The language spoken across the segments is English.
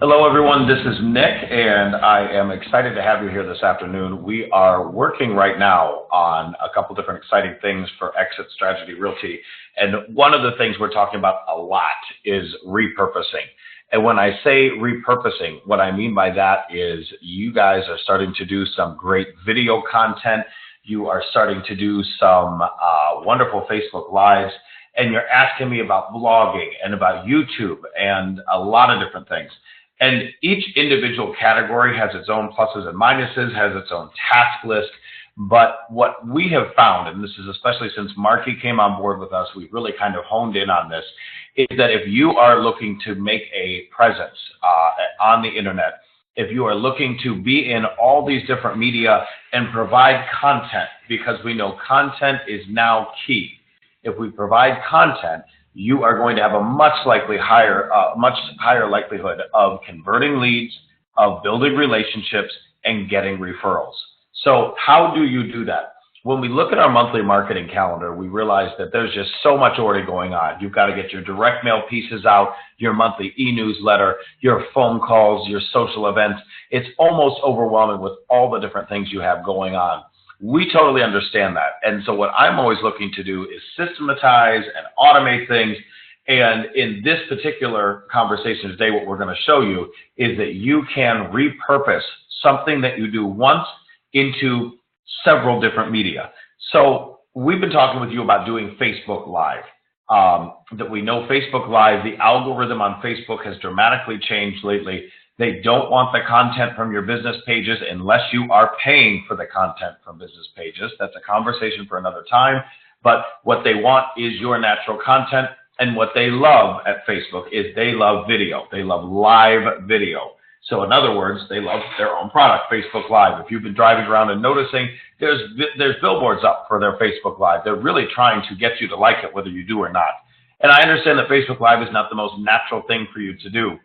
Hello, everyone. This is Nick, and I am excited to have you here this afternoon. We are working right now on a couple different exciting things for Exit Strategy Realty, and one of the things we're talking about a lot is repurposing. And when I say repurposing, what I mean by that is you guys are starting to do some great video content. You are starting to do some wonderful Facebook Lives, and you're asking me about blogging and about YouTube and a lot of different things. And each individual category has its own pluses and minuses, has its own task list. But what we have found, and this is especially since Marky came on board with us, we've really kind of honed in on this, is that if you are looking to make a presence on the internet, if you are looking to be in all these different media and provide content, because we know content is now key. If we provide content, you are going to have a much higher likelihood of converting leads, of building relationships, and getting referrals. So how do you do that? When we look at our monthly marketing calendar, we realize that there's just so much already going on. You've got to get your direct mail pieces out, your monthly e-newsletter, your phone calls, your social events. It's almost overwhelming with all the different things you have going on. We totally understand that. And so what I'm always looking to do is systematize and automate things. And in this particular conversation today, what we're going to show you is that you can repurpose something that you do once into several different media. So we've been talking with you about doing Facebook Live. That we know Facebook Live, the algorithm on Facebook has dramatically changed lately. They don't want the content from your business pages unless you are paying for the content from business pages. That's a conversation for another time. But what they want is your natural content. And what they love at Facebook is they love video. They love live video. So in other words, they love their own product, Facebook Live. If you've been driving around and noticing, there's billboards up for their Facebook Live. They're really trying to get you to like it, whether you do or not. And I understand that Facebook Live is not the most natural thing for you to do.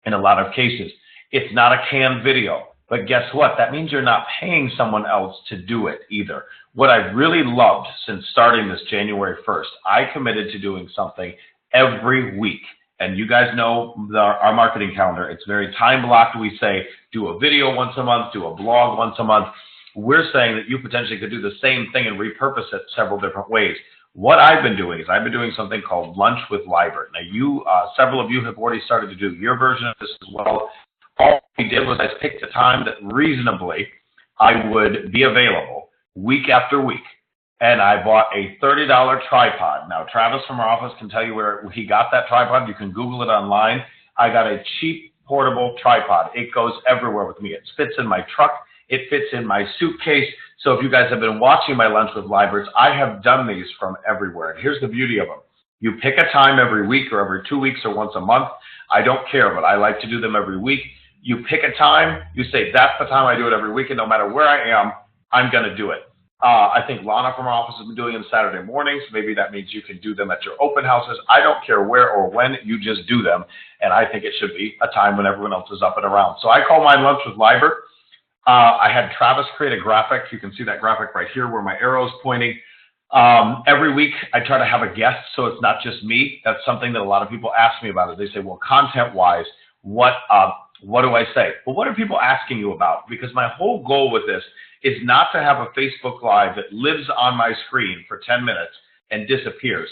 In a lot of cases, it's not a canned video, but guess what? That means you're not paying someone else to do it either. What I've really loved since starting this January 1st, I committed to doing something every week. And you guys know our marketing calendar. It's very time blocked. We say do a video once a month, do a blog once a month. We're saying that you potentially could do the same thing and repurpose it several different ways. What I've been doing is I've been doing something called Lunch with Libert. Now, several of you have already started to do your version of this as well. All we did was I picked a time that reasonably I would be available week after week. And I bought a $30 tripod. Now, Travis from our office can tell you where he got that tripod. You can Google it online. I got a cheap portable tripod. It goes everywhere with me. It fits in my truck. It fits in my suitcase. So if you guys have been watching my Lunch with Liberts, I have done these from everywhere. And here's the beauty of them. You pick a time every week or every 2 weeks or once a month. I don't care, but I like to do them every week. You pick a time. You say, that's the time I do it every week. And no matter where I am, I'm going to do it. I think Lana from our office has been doing them Saturday mornings. Maybe that means you can do them at your open houses. I don't care where or when. You just do them. And I think it should be a time when everyone else is up and around. So I call mine Lunch with Libert. I had Travis create a graphic. You can see that graphic right here where my arrow is pointing. Every week, I try to have a guest, so it's not just me. That's something that a lot of people ask me about. They say, well, content-wise, what do I say? Well, what are people asking you about? Because my whole goal with this is not to have a Facebook Live that lives on my screen for 10 minutes and disappears,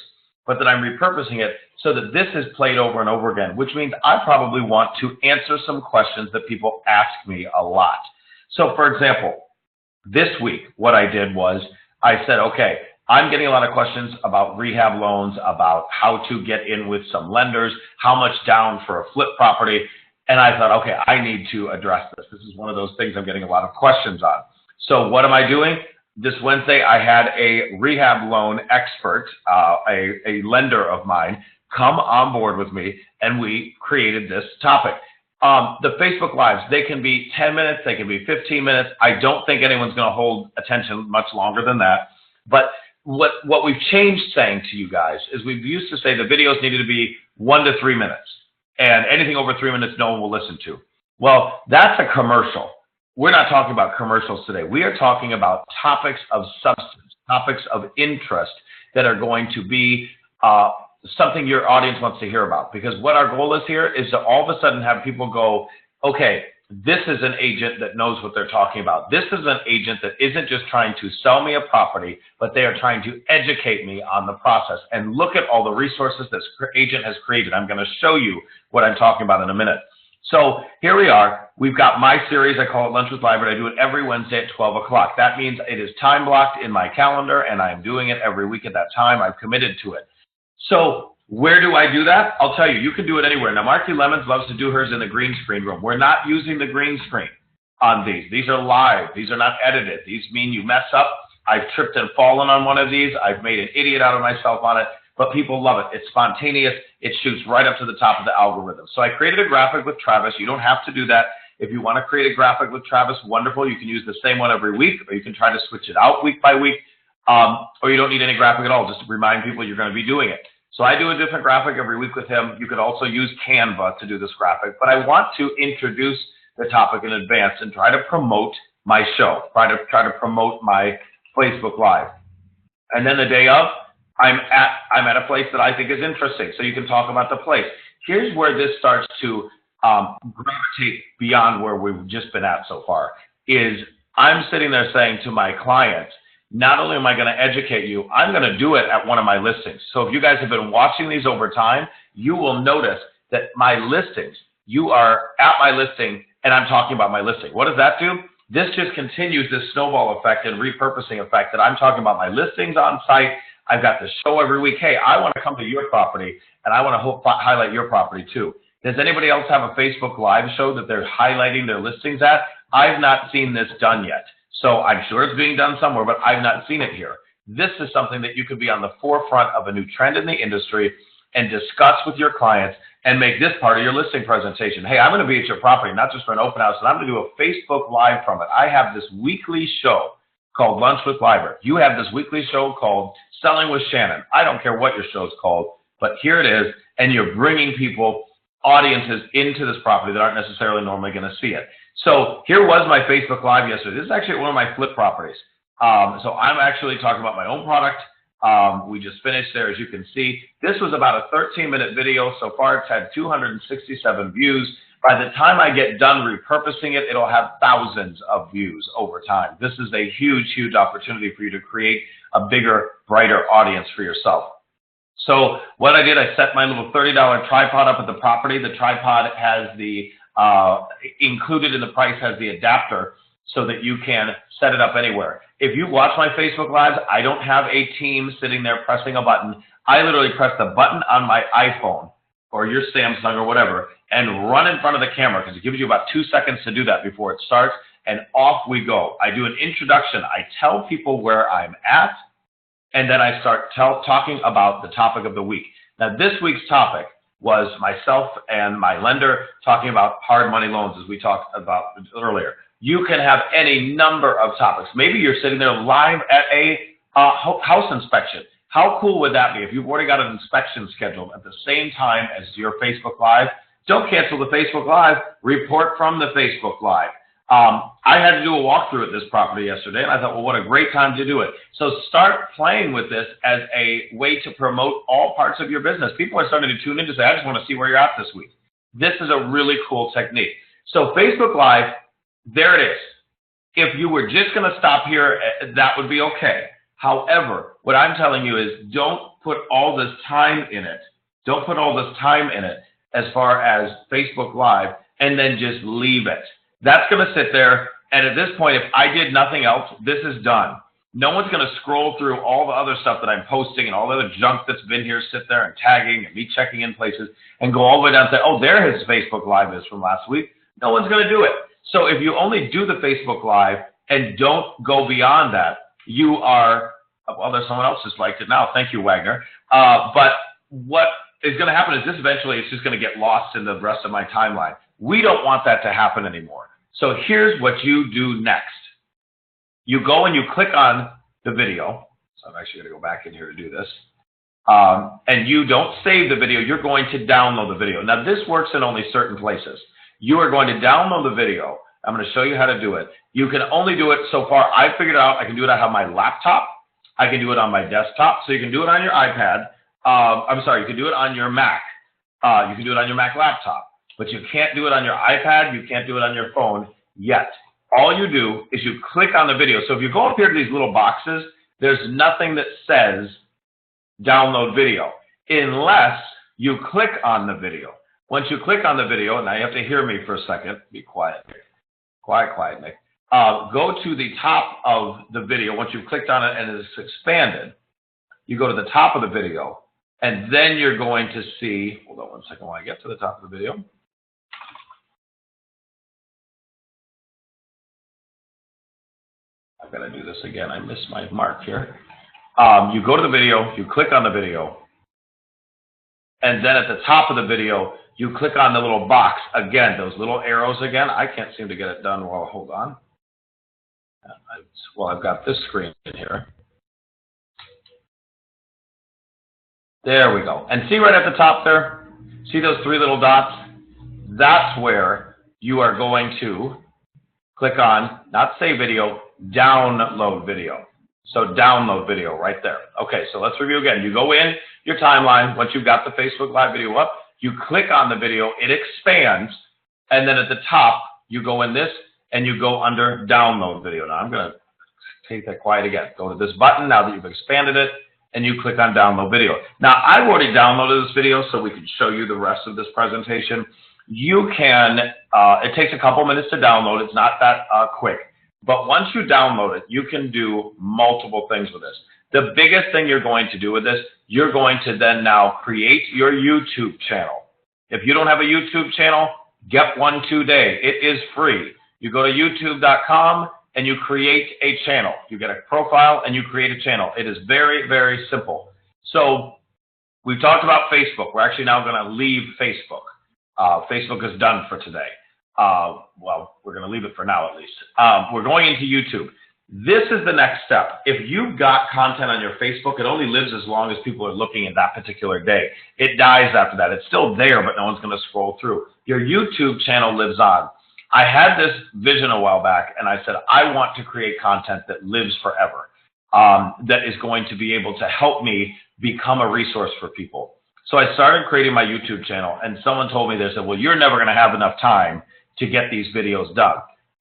but that I'm repurposing it so that this is played over and over again, which means I probably want to answer some questions that people ask me a lot. So, for example, this week, what I did was I said, okay, I'm getting a lot of questions about rehab loans, about how to get in with some lenders, how much down for a flip property. And I thought, okay, I need to address this. This is one of those things I'm getting a lot of questions on. So what am I doing? This Wednesday, I had a rehab loan expert, a lender of mine, come on board with me, and we created this topic. The Facebook Lives, they can be 10 minutes, they can be 15 minutes. I don't think anyone's going to hold attention much longer than that. But what we've changed saying to you guys is we've used to say the videos needed to be 1 to 3 minutes. And anything over 3 minutes, no one will listen to. Well, that's a commercial. We're not talking about commercials today. We are talking about topics of substance, topics of interest that are going to be something your audience wants to hear about. Because what our goal is here is to all of a sudden have people go, okay, this is an agent that knows what they're talking about. This is an agent that isn't just trying to sell me a property, but they are trying to educate me on the process. And look at all the resources this agent has created. I'm going to show you what I'm talking about in a minute. So here we are. We've got my series. I call it Lunch with Libert. I do it every Wednesday at 12 o'clock. That means it is time blocked in my calendar, and I'm doing it every week at that time. I've committed to it. So where do I do that? I'll tell you, you can do it anywhere. Now, Marky Lemons loves to do hers in the green screen room. We're not using the green screen on these. These are live. These are not edited. These mean you mess up. I've tripped and fallen on one of these. I've made an idiot out of myself on it, but people love it. It's spontaneous. It shoots right up to the top of the algorithm. So I created a graphic with Travis. You don't have to do that. If you want to create a graphic with Travis, wonderful. You can use the same one every week, or you can try to switch it out week by week, or you don't need any graphic at all, just to remind people you're going to be doing it. So I do a different graphic every week with him. You could also use Canva to do this graphic, but I want to introduce the topic in advance and try to promote my show, try to promote my Facebook Live. And then the day of, I'm at a place that I think is interesting, so you can talk about the place. Here's where this starts to gravitate beyond where we've just been at so far, is I'm sitting there saying to my clients, not only am I going to educate you, I'm going to do it at one of my listings. So if you guys have been watching these over time, you will notice that my listings, you are at my listing and I'm talking about my listing. What does that do? This just continues this snowball effect and repurposing effect that I'm talking about my listings on site. I've got the show every week. Hey, I want to come to your property and I want to highlight your property too. Does anybody else have a Facebook Live show that they're highlighting their listings at? I've not seen this done yet. So I'm sure it's being done somewhere, but I've not seen it here. This is something that you could be on the forefront of a new trend in the industry and discuss with your clients and make this part of your listing presentation. Hey, I'm going to be at your property, not just for an open house, and I'm going to do a Facebook Live from it. I have this weekly show called Lunch with Libert. You have this weekly show called Selling with Shannon. I don't care what your show's called, but here it is, and you're bringing people, audiences into this property that aren't necessarily normally going to see it. So here was my Facebook Live yesterday. This is actually one of my flip properties. So I'm actually talking about my own product. We just finished there, as you can see. This was about a 13-minute video. So far, it's had 267 views. By the time I get done repurposing it, it'll have thousands of views over time. This is a huge, huge opportunity for you to create a bigger, brighter audience for yourself. So what I did, I set my little $30 tripod up at the property. The tripod has the included in the price has the adapter so that you can set it up anywhere. If you watch my Facebook Lives, I don't have a team sitting there pressing a button. I literally press the button on my iPhone or your Samsung or whatever and run in front of the camera because it gives you about 2 seconds to do that before it starts, and off we go. I do an introduction. I tell people where I'm at, and then I start talking about the topic of the week. Now, this week's topic was myself and my lender talking about hard money loans, as we talked about earlier. You can have any number of topics. Maybe you're sitting there live at a house inspection. How cool would that be if you've already got an inspection scheduled at the same time as your Facebook Live? Don't cancel the Facebook Live. Report from the Facebook Live. I had to do a walkthrough at this property yesterday, and I thought, well, what a great time to do it. So start playing with this as a way to promote all parts of your business. People are starting to tune in to say, I just want to see where you're at this week. This is a really cool technique. So Facebook Live, there it is. If you were just going to stop here, that would be okay. However, what I'm telling you is don't put all this time in it. Don't put all this time in it as far as Facebook Live and then just leave it. That's going to sit there, and at this point, if I did nothing else, this is done. No one's going to scroll through all the other stuff that I'm posting and all the other junk that's been here, sit there and tagging and me checking in places and go all the way down and say, oh, there his Facebook Live is from last week. No one's going to do it. So if you only do the Facebook Live and don't go beyond that, you are, well, there's someone else who's liked it now. Thank you, Wagner. But what is going to happen is this eventually is just going to get lost in the rest of my timeline. We don't want that to happen anymore. So here's what you do next. You go and you click on the video. So I'm actually going to go back in here to do this. And you don't save the video. You're going to download the video. Now, this works in only certain places. You are going to download the video. I'm going to show you how to do it. You can only do it so far. I figured out I can do it on my laptop. I can do it on my desktop. So you can do it on your iPad I'm sorry, you can do it on your Mac. You can do it on your Mac laptop, but you can't do it on your iPad. You can't do it on your phone yet. All you do is you click on the video. So if you go up here to these little boxes, there's nothing that says download video unless you click on the video. Once you click on the video, now you have to hear me for a second. Be quiet. Quiet, Nick. Go to the top of the video. Once you've clicked on it and it's expanded, you go to the top of the video, and then you're going to see, hold on one second while I get to the top of the video. I've got to do this again. I missed my mark here. You go to the video, you click on the video, and then at the top of the video, you click on the little box. Again, those little arrows again. I can't seem to get it done. Well, hold on. Well, I've got this screen in here. There we go. And see right at the top there? See those three little dots? That's where you are going to click on, not save video, download video. So download video right there. Okay, so let's review again. You go in your timeline. Once you've got the Facebook Live video up, you click on the video, it expands, and then at the top, you go in this, and you go under download video. Now, I'm going to take that quiet again. Go to this button now that you've expanded it, and you click on download video. Now, I've already downloaded this video so we can show you the rest of this presentation. You can, it takes a couple minutes to download. It's not that quick. But once you download it, you can do multiple things with this. The biggest thing you're going to do with this, you're going to then now create your YouTube channel. If you don't have a YouTube channel, get one today. It is free. You go to youtube.com and you create a channel. You get a profile and you create a channel. It is very, very simple. So we've talked about Facebook. We're actually now going to leave Facebook. Facebook is done for today. Well, we're going to leave it for now at least. We're going into YouTube. This is the next step. If you've got content on your Facebook, it only lives as long as people are looking at that particular day. It dies after that. It's still there, but no one's going to scroll through. Your YouTube channel lives on. I had this vision a while back, and I said, I want to create content that lives forever, that is going to be able to help me become a resource for people. So I started creating my YouTube channel, and someone told me, they said, well, you're never going to have enough time to get these videos done.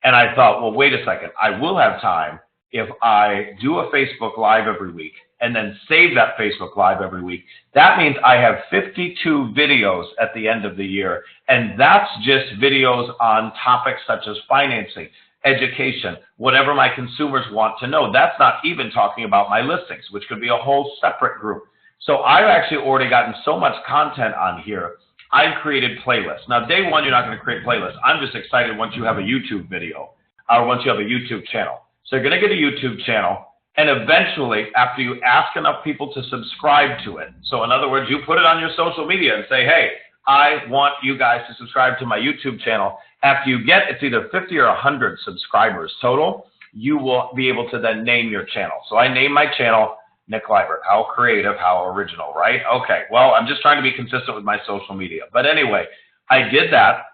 And I thought, well, wait a second. I will have time if I do a Facebook Live every week and then save that Facebook Live every week. That means I have 52 videos at the end of the year, and that's just videos on topics such as financing, education, whatever my consumers want to know. That's not even talking about my listings, which could be a whole separate group. So I've actually already gotten so much content on here, I've created playlists. Now, day one, you're not going to create playlists. I'm just excited once you have a YouTube video or once you have a YouTube channel. So you're going to get a YouTube channel, and eventually, after you ask enough people to subscribe to it, so in other words, you put it on your social media and say, hey, I want you guys to subscribe to my YouTube channel. After you get, it's either 50 or 100 subscribers total, you will be able to then name your channel. So I name my channel Nick Libert. How creative, how original, right? Okay, well, I'm just trying to be consistent with my social media. But anyway, I did that,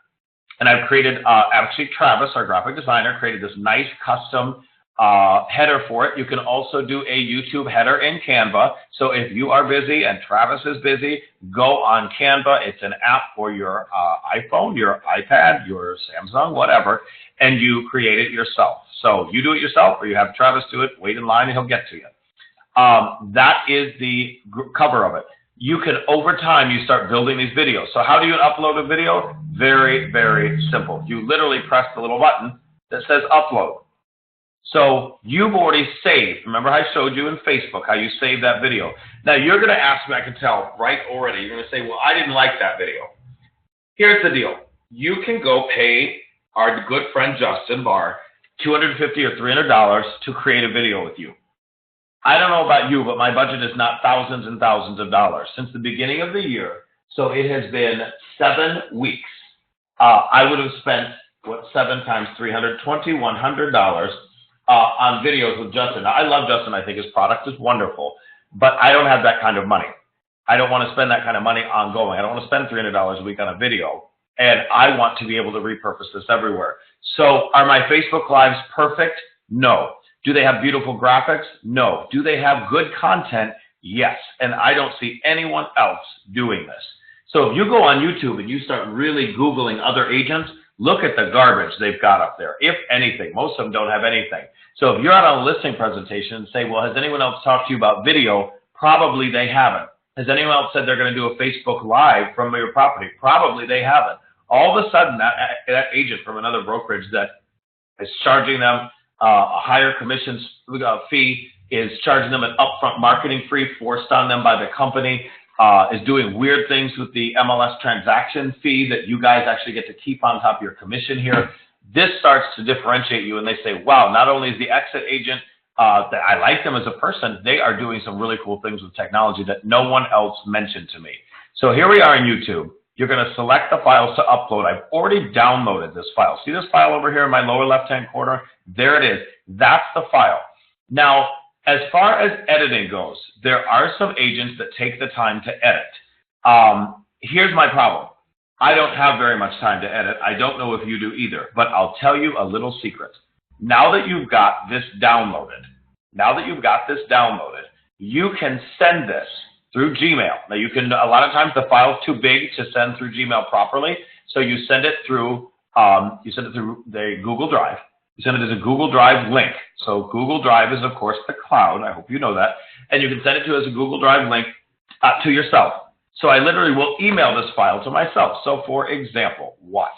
and I've created, actually Travis, our graphic designer, created this nice custom header for it. You can also do a YouTube header in Canva. So if you are busy and Travis is busy, go on Canva. It's an app for your iPhone, your iPad, your Samsung, whatever, and you create it yourself. So you do it yourself, or you have Travis do it, wait in line, and he'll get to you. That is the cover of it. You can, over time, you start building these videos. So how do you upload a video? Very, very simple. You literally press the little button that says upload. So you've already saved. Remember I showed you in Facebook how you save that video. Now you're going to ask me, I can tell right already, you're going to say, well, I didn't like that video. Here's the deal. You can go pay our good friend Justin Barr $250 or $300 to create a video with you. I don't know about you, but my budget is not thousands and thousands of dollars. Since the beginning of the year, so it has been 7 weeks, I would have spent, what, 7 times $300, $2,100 on videos with Justin. Now, I love Justin. I think his product is wonderful, but I don't have that kind of money. I don't want to spend that kind of money ongoing. I don't want to spend $300 a week on a video, and I want to be able to repurpose this everywhere. So are my Facebook Lives perfect? No. Do they have beautiful graphics? No. Do they have good content? Yes, and I don't see anyone else doing this. So if you go on YouTube and you start really Googling other agents, look at the garbage they've got up there, if anything. Most of them don't have anything. So if you're out on a listing presentation and say, well, has anyone else talked to you about video? Probably they haven't. Has anyone else said they're going to do a Facebook Live from your property? Probably they haven't. All of a sudden, that agent from another brokerage that is charging them a higher commission fee, is charging them an upfront marketing fee forced on them by the company, is doing weird things with the MLS transaction fee that you guys actually get to keep on top of your commission here. This starts to differentiate you, and they say, wow, not only is the exit agent, that I like them as a person, they are doing some really cool things with technology that no one else mentioned to me. So here we are in YouTube. You're going to select the files to upload. I've already downloaded this file. See this file over here in my lower left-hand corner? There it is. That's the file. Now, as far as editing goes, there are some agents that take the time to edit. Here's my problem. I don't have very much time to edit. I don't know if you do either, but I'll tell you a little secret. Now that you've got this downloaded, you can send this through Gmail. Now you can, a lot of times the file's too big to send through Gmail properly, so you send it through the Google Drive. You send it as a Google Drive link. So Google Drive is, of course, the cloud. I hope you know that. And you can send it to as a Google Drive link to yourself. So I literally will email this file to myself. So for example, watch.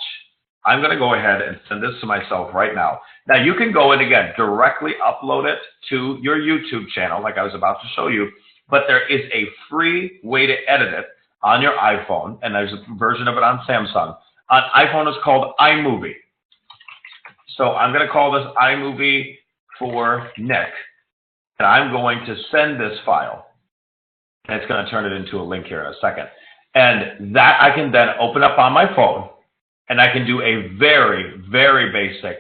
I'm going to go ahead and send this to myself right now. Now you can go and again, directly upload it to your YouTube channel like I was about to show you, but there is a free way to edit it on your iPhone, and there's a version of it on Samsung. On iPhone, it's called iMovie. So I'm going to call this iMovie for Nick, and I'm going to send this file, and it's going to turn it into a link here in a second. And that I can then open up on my phone, and I can do a very, very basic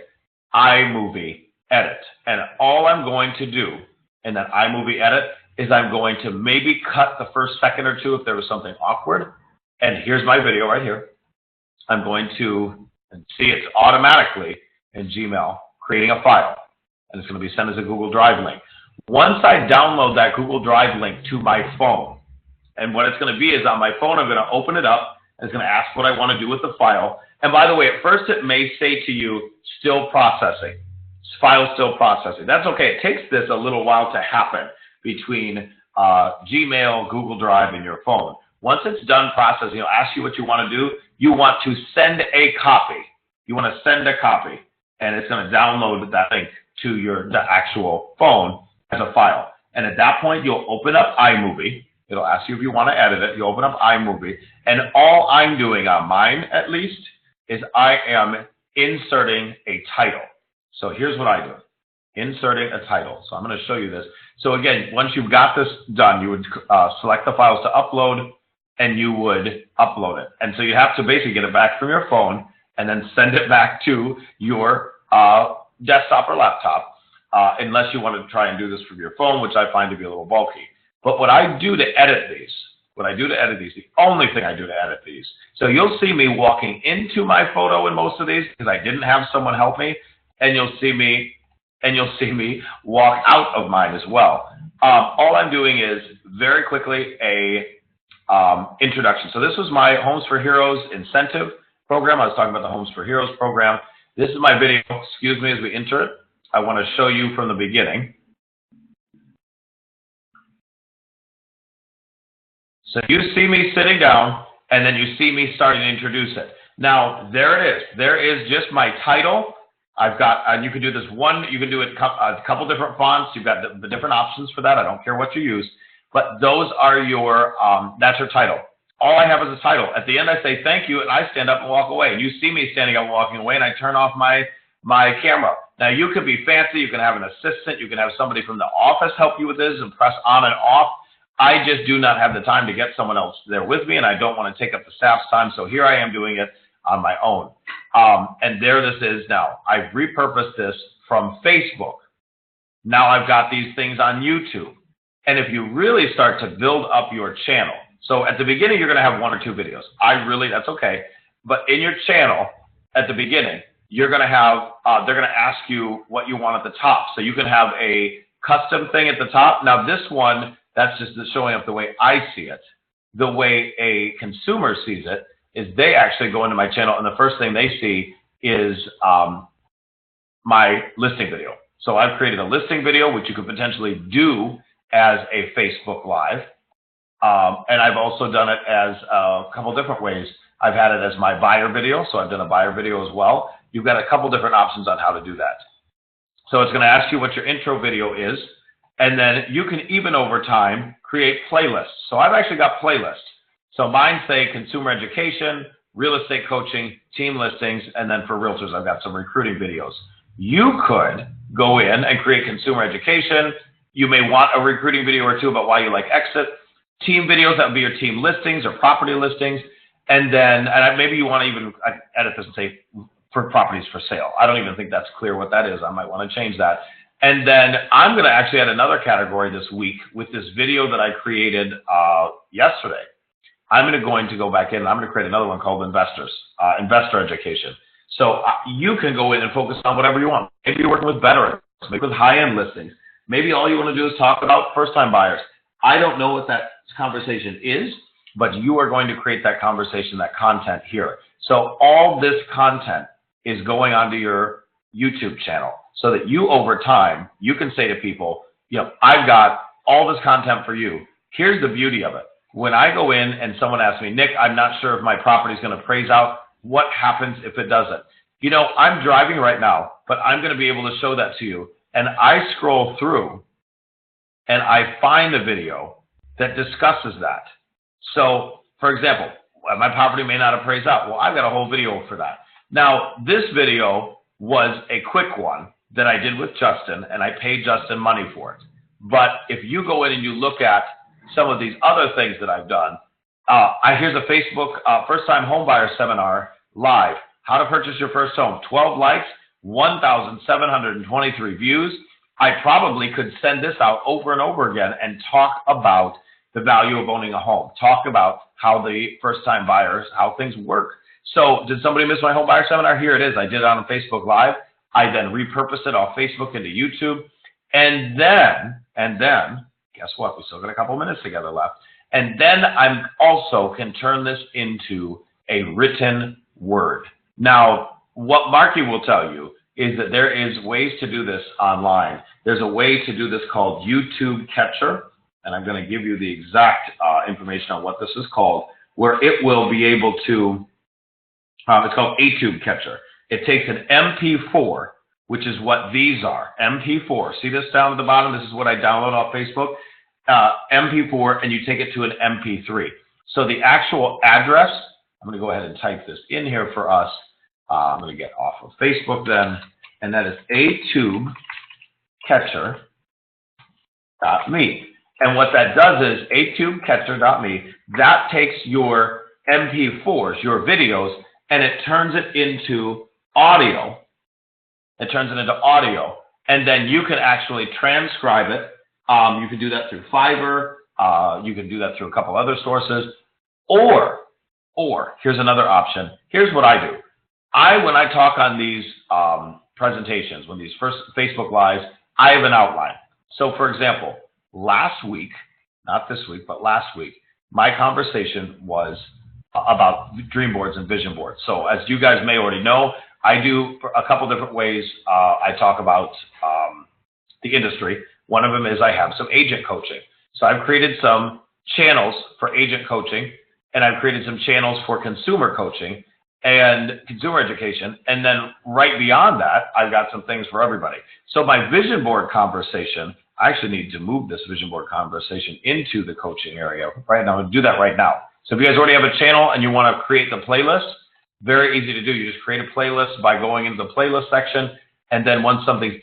iMovie edit. And all I'm going to do in that iMovie edit is I'm going to maybe cut the first second or two if there was something awkward. And here's my video right here. I'm going to see it's automatically in Gmail creating a file. And it's going to be sent as a Google Drive link. Once I download that Google Drive link to my phone, and what it's going to be is on my phone, I'm going to open it up, and it's going to ask what I want to do with the file. And by the way, at first it may say to you, still processing. File still processing. That's okay. It takes this a little while to happen between Gmail, Google Drive, and your phone. Once it's done processing, it'll ask you what you want to do. You want to send a copy. You want to send a copy, and it's going to download that link to the actual phone as a file. And at that point, you'll open up iMovie. It'll ask you if you want to edit it. You open up iMovie, and all I'm doing on mine, at least, is I am inserting a title. So here's what I do. Inserting a title. So I'm going to show you this. So again, once you've got this done, you would select the files to upload, and you would upload it. And so you have to basically get it back from your phone and then send it back to your desktop or laptop, unless you want to try and do this from your phone, which I find to be a little bulky. But what I do to edit these, the only thing I do to edit these, so you'll see me walking into my photo in most of these because I didn't have someone help me, and you'll see me walk out of mine as well. All I'm doing is very quickly a introduction. So this was my Homes for Heroes incentive program. I was talking about the Homes for Heroes program. This is my video. Excuse me as we enter it. I want to show you from the beginning. So you see me sitting down, and then you see me starting to introduce it. Now, there it is. There is just my title. I've got, and you can do this you can do it a couple different fonts. You've got the different options for that. I don't care what you use, but those are your, that's your title. All I have is a title. At the end, I say thank you, and I stand up and walk away. And you see me standing up and walking away, and I turn off my camera. Now, you could be fancy. You can have an assistant. You can have somebody from the office help you with this and press on and off. I just do not have the time to get someone else there with me, and I don't want to take up the staff's time. So here I am doing it on my own. And there this is now. I've repurposed this from Facebook. Now I've got these things on YouTube. And if you really start to build up your channel, so at the beginning, you're going to have 1 or 2 videos. That's okay. But in your channel, at the beginning, you're going to have, they're going to ask you what you want at the top. So you can have a custom thing at the top. Now this one, That's just showing up the way I see it. The way a consumer sees it is they actually go into my channel, and the first thing they see is my listing video. So I've created a listing video, which you could potentially do as a Facebook Live. And I've also done it as a couple different ways. I've had it as my buyer video, so I've done a buyer video as well. You've got a couple different options on how to do that. So it's going to ask you what your intro video is, and then you can even over time create playlists. So I've actually got playlists. So mine say consumer education, real estate coaching, team listings, and then for realtors, I've got some recruiting videos. You could go in and create consumer education. You may want a recruiting video or two about why you like exit. Team videos, that would be your team listings or property listings. And then maybe you want to even edit this and say for properties for sale. I don't even think that's clear what that is. I might want to change that. And then I'm going to actually add another category this week with this video that I created yesterday. I'm going to go back in and I'm going to create another one called investor education. So you can go in and focus on whatever you want. Maybe you're working with veterans, maybe with high-end listings. Maybe all you want to do is talk about first-time buyers. I don't know what that conversation is, but you are going to create that conversation, that content here. So all this content is going onto your YouTube channel so that you, over time, you can say to people, you know, I've got all this content for you. Here's the beauty of it. When I go in and someone asks me, Nick, I'm not sure if my property is going to appraise out. What happens if it doesn't? You know, I'm driving right now, but I'm going to be able to show that to you. And I scroll through and I find the video that discusses that. So, for example, my property may not appraise out. Well, I've got a whole video for that. Now, this video was a quick one that I did with Justin, and I paid Justin money for it. But if you go in and you look at some of these other things that I've done, here's a Facebook first-time homebuyer seminar live. How to purchase your first home. 12 likes, 1,723 views. I probably could send this out over and over again and talk about the value of owning a home. Talk about how the first-time buyers, how things work. So did somebody miss my home buyer seminar? Here it is. I did it on Facebook Live. I then repurposed it off Facebook into YouTube. And then, guess what? We still got a couple minutes together left. And then I also can turn this into a written word. Now, what Marky will tell you is that there is ways to do this online. There's a way to do this called YouTube Catcher, and I'm going to give you the exact information on what this is called, where it will be able to, it's called a Tube Catcher. It takes an MP4, which is what these are, MP4. See this down at the bottom? This is what I download off Facebook. MP4, and you take it to an MP3. So the actual address, I'm going to go ahead and type this in here for us. I'm going to get off of Facebook then, and that is atubecatcher.me. And what that does is atubecatcher.me, that takes your MP4s, your videos, and it turns it into audio. It turns it into audio, and then you can actually transcribe it. You can do that through Fiverr. You can do that through a couple other sources. Or here's another option. Here's what I do. When I talk on these presentations, when these first Facebook Lives, I have an outline. So, for example, last week, not this week, but last week, my conversation was about dream boards and vision boards. So, as you guys may already know, I do a couple different ways. I talk about the industry. One of them is I have some agent coaching. So I've created some channels for agent coaching, and I've created some channels for consumer coaching and consumer education. And then right beyond that, I've got some things for everybody. So my vision board conversation, I actually need to move this vision board conversation into the coaching area right now. I'm going to do that right now. So if you guys already have a channel and you want to create the playlist, very easy to do. You just create a playlist by going into the playlist section. And then once something's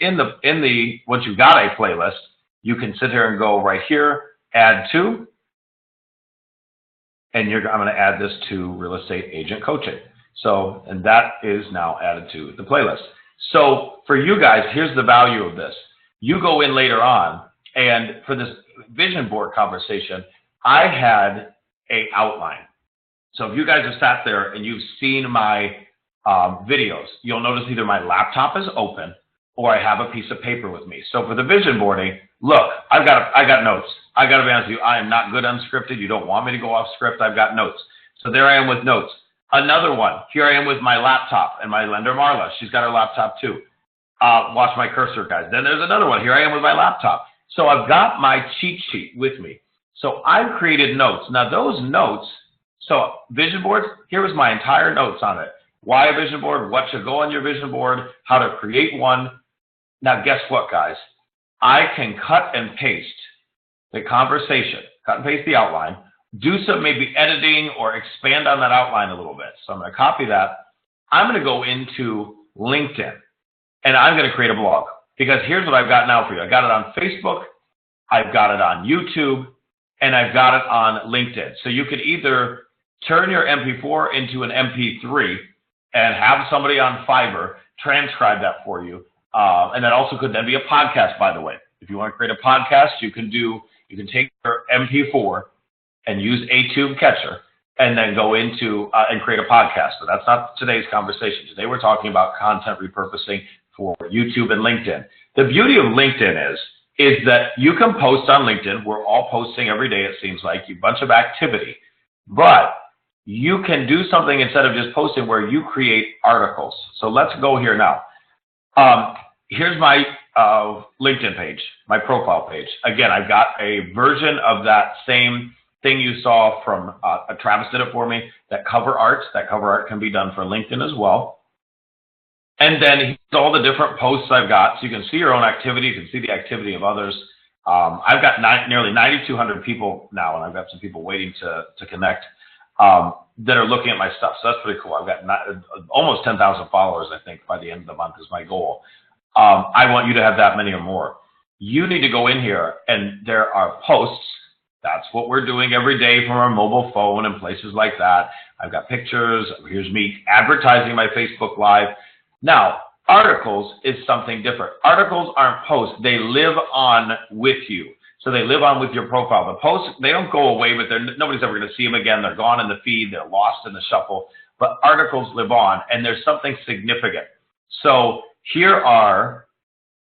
once you've got a playlist, you can sit here and go right here, add to, and I'm going to add this to real estate agent coaching. So, and that is now added to the playlist. So for you guys, here's the value of this. You go in later on, and for this vision board conversation, I had an outline. So if you guys have sat there and you've seen my videos, you'll notice either my laptop is open or I have a piece of paper with me. So for the vision boarding, look, I got notes. I got to be honest with you, I am not good unscripted. You don't want me to go off script. I've got notes. So there I am with notes. Another one, here I am with my laptop and my lender, Marla. She's got her laptop too. Watch my cursor, guys. Then there's another one. Here I am with my laptop. So I've got my cheat sheet with me. So I've created notes. Now those notes, so vision boards, here was my entire notes on it. Why a vision board, what should go on your vision board, how to create one. Now guess what, guys? I can cut and paste the conversation, cut and paste the outline, do some maybe editing or expand on that outline a little bit. So I'm going to copy that. I'm going to go into LinkedIn and I'm going to create a blog, because here's what I've got now for you. I got it on Facebook, I've got it on YouTube, and I've got it on LinkedIn. So you could either turn your MP4 into an MP3 and have somebody on Fiverr transcribe that for you. And that also could then be a podcast, by the way. If you want to create a podcast, you can take your MP4 and use a tube catcher and then go into and create a podcast. So that's not today's conversation. Today we're talking about content repurposing for YouTube and LinkedIn. The beauty of LinkedIn is that you can post on LinkedIn. We're all posting every day, it seems like, a bunch of activity. But you can do something instead of just posting where you create articles. So let's go here now. Here's my LinkedIn page, my profile page. Again, I've got a version of that same thing you saw from Travis did it for me, that cover art. That cover art can be done for LinkedIn as well. And then here's all the different posts I've got. So you can see your own activity. You can see the activity of others. I've got nearly 9,200 people now, and I've got some people waiting to connect that are looking at my stuff. So that's pretty cool. I've got almost 10,000 followers, I think, by the end of the month is my goal. I want you to have that many or more. You need to go in here, and there are posts. That's what we're doing every day from our mobile phone and places like that. I've got pictures. Here's me advertising my Facebook Live. Now, articles is something different. Articles aren't posts. They live on with you. So they live on with your profile. The posts, they don't go away, but nobody's ever going to see them again. They're gone in the feed. They're lost in the shuffle. But articles live on, and there's something significant. So here are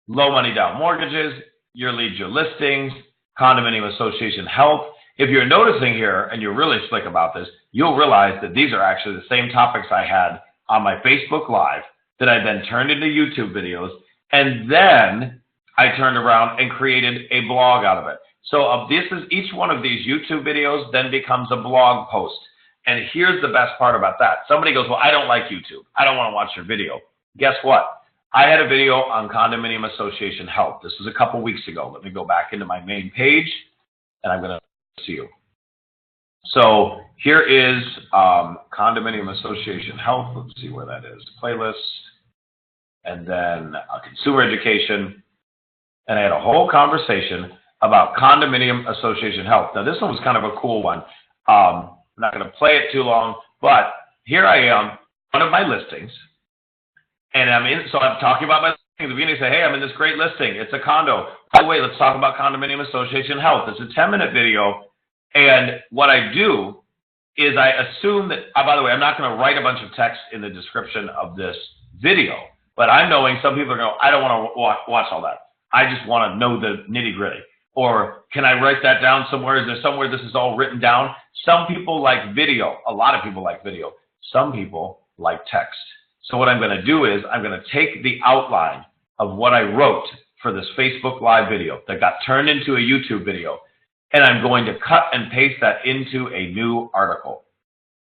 low money down mortgages, your leads, your listings, condominium association health. If you're noticing here, and you're really slick about this, you'll realize that these are actually the same topics I had on my Facebook Live that I then turned into YouTube videos, and then I turned around and created a blog out of it. So each one of these YouTube videos then becomes a blog post. And here's the best part about that. Somebody goes, well, I don't like YouTube. I don't want to watch your video. Guess what? I had a video on condominium association health. This was a couple weeks ago. Let me go back into my main page, and I'm going to see you. So here is condominium association health. Let's see where that is. Playlist, and then consumer education. And I had a whole conversation about condominium association health. Now, this one was kind of a cool one. I'm not going to play it too long, but here I am, one of my listings. And so I'm talking about my listing. At the beginning, I say, hey, I'm in this great listing. It's a condo. By the way, let's talk about condominium association health. It's a 10-minute video. And what I do is I assume that, by the way, I'm not going to write a bunch of text in the description of this video, but I'm knowing some people are going, I don't want to watch all that. I just want to know the nitty-gritty. Or can I write that down somewhere? Is there somewhere this is all written down? Some people like video. A lot of people like video. Some people like text. So what I'm going to do is I'm going to take the outline of what I wrote for this Facebook Live video that got turned into a YouTube video, and I'm going to cut and paste that into a new article.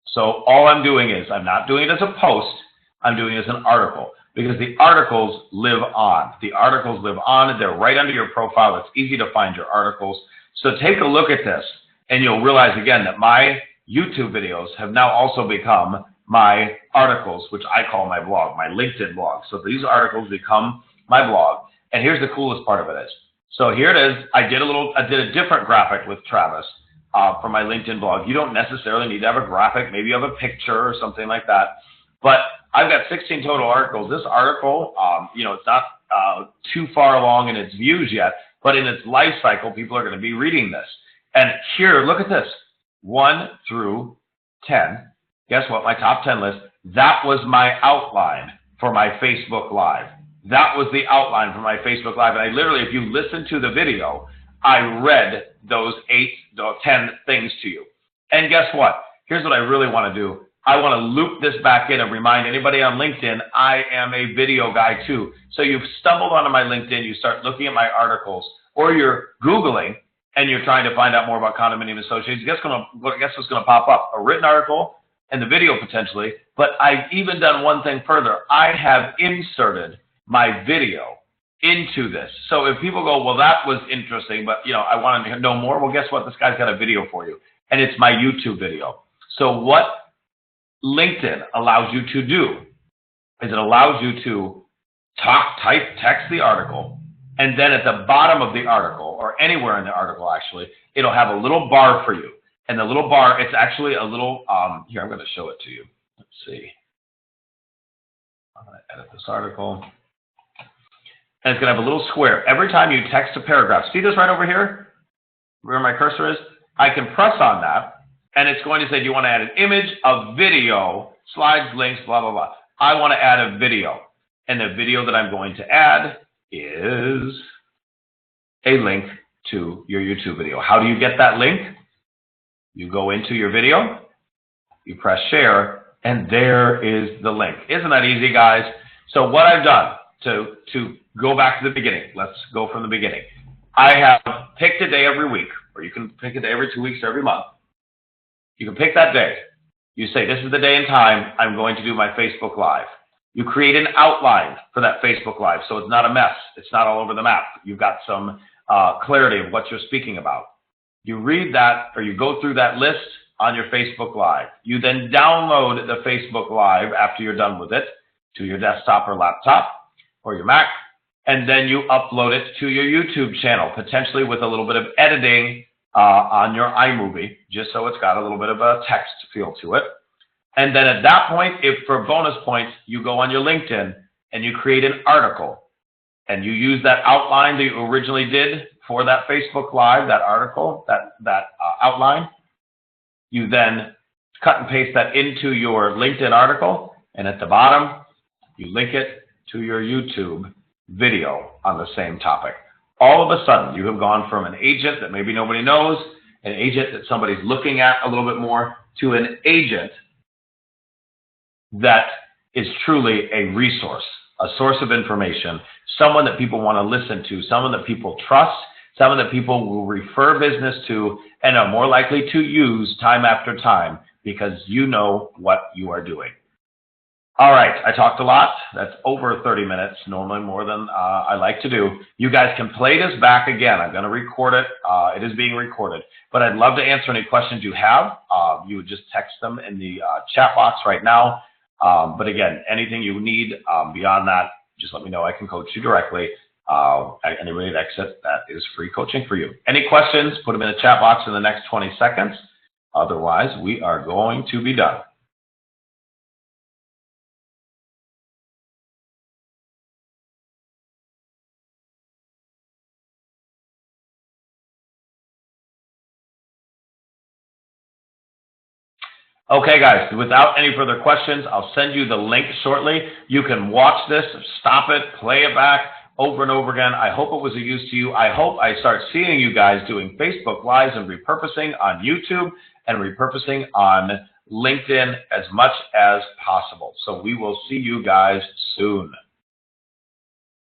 So all I'm doing is I'm not doing it as a post. I'm doing it as an article, because the articles live on. The articles live on. They're right under your profile. It's easy to find your articles. So take a look at this, and you'll realize, again, that my YouTube videos have now also become my articles, which I call my blog, my LinkedIn blog. So these articles become my blog. And here's the coolest part of it is, so here it is. I did a different graphic with Travis for my LinkedIn blog. You don't necessarily need to have a graphic. Maybe you have a picture or something like that. But I've got 16 total articles. This article, it's not too far along in its views yet, but in its life cycle, people are going to be reading this. And here, look at this, 1 through 10. Guess what? My top 10 list. That was my outline for my Facebook Live. That was the outline for my Facebook Live. And I literally, if you listen to the video, I read those 10 things to you. And guess what? Here's what I really want to do. I want to loop this back in and remind anybody on LinkedIn, I am a video guy too. So you've stumbled onto my LinkedIn, you start looking at my articles, or you're Googling and you're trying to find out more about condominium associations. Guess what's going to pop up? A written article and the video potentially. But I've even done one thing further. I have inserted my video into this. So if people go, well, that was interesting, but I want to know more. Well, guess what? This guy's got a video for you, and it's my YouTube video. So what LinkedIn allows you to do is it allows you to text the article, and then at the bottom of the article, or anywhere in the article actually, it'll have a little bar for you. And the little bar, it's actually a little, here, I'm going to show it to you. Let's see. I'm going to edit this article. And it's going to have a little square. Every time you text a paragraph, see this right over here, where my cursor is? I can press on that, and it's going to say, do you want to add an image, a video, slides, links, blah, blah, blah. I want to add a video. And the video that I'm going to add is a link to your YouTube video. How do you get that link? You go into your video, you press share, and there is the link. Isn't that easy, guys? So what I've done to go back to the beginning, let's go from the beginning. I have picked a day every week, or you can pick a day every 2 weeks or every month. You can pick that day. You say, this is the day and time I'm going to do my Facebook Live. You create an outline for that Facebook Live so it's not a mess. It's not all over the map. You've got some clarity of what you're speaking about. You read that, or you go through that list on your Facebook Live. You then download the Facebook Live after you're done with it to your desktop or laptop or your Mac, and then you upload it to your YouTube channel, potentially with a little bit of editing on your iMovie, just so it's got a little bit of a text feel to it. And then at that point, if for bonus points, you go on your LinkedIn and you create an article, and you use that outline that you originally did for that Facebook Live, that article, that outline. You then cut and paste that into your LinkedIn article, and at the bottom, you link it to your YouTube video on the same topic. All of a sudden, you have gone from an agent that maybe nobody knows, an agent that somebody's looking at a little bit more, to an agent that is truly a resource, a source of information, someone that people want to listen to, someone that people trust, someone that people will refer business to and are more likely to use time after time because you know what you are doing. All right, I talked a lot. That's over 30 minutes, normally more than I like to do. You guys can play this back again. I'm going to record it. It is being recorded. But I'd love to answer any questions you have. You would just text them in the chat box right now. But again, anything you need beyond that, just let me know. I can coach you directly. At Anybody at Exit, that is free coaching for you. Any questions, put them in the chat box in the next 20 seconds. Otherwise, we are going to be done. Okay, guys, without any further questions, I'll send you the link shortly. You can watch this, stop it, play it back over and over again. I hope it was of use to you. I hope I start seeing you guys doing Facebook Lives and repurposing on YouTube and repurposing on LinkedIn as much as possible. So we will see you guys soon.